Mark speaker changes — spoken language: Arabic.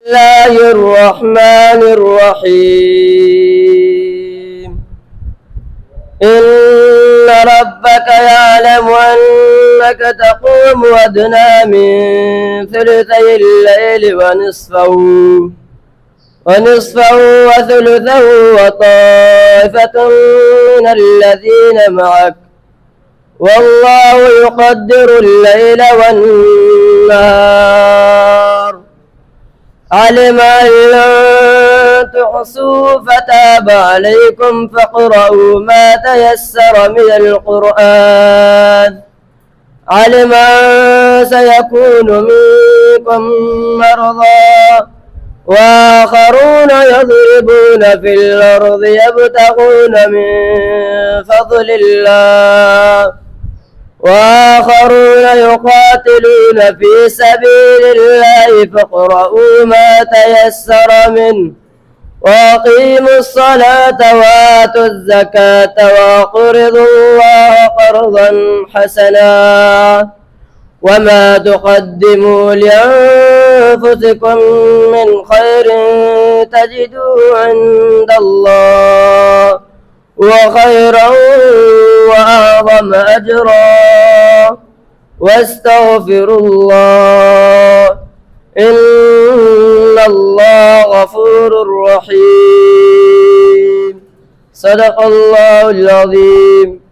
Speaker 1: الله الرحمن الرحيم إن ربك يعلم أنك تقوم أدنى من ثلثي الليل ونصفه وثلثه وطائفة من الذين معك والله يقدر الليل والنهار علم أن لن تحصوا فتاب عليكم فاقرؤوا ما تيسر من القرآن علم أن سيكون منكم مرضى وآخرون يضربون في الأرض يبتغون من فضل الله وآخرون يقاتلون في سبيل الله فاقرؤوا ما تيسر منه وأقيموا الصلاة وآتوا الزكاة وأقرضوا الله قرضا حسنا وما تقدموا لأنفسكم من خير تجدوه عند الله وخيرا وأعظم أجرا واستغفروا الله إن الله غفور رحيم صدق الله العظيم.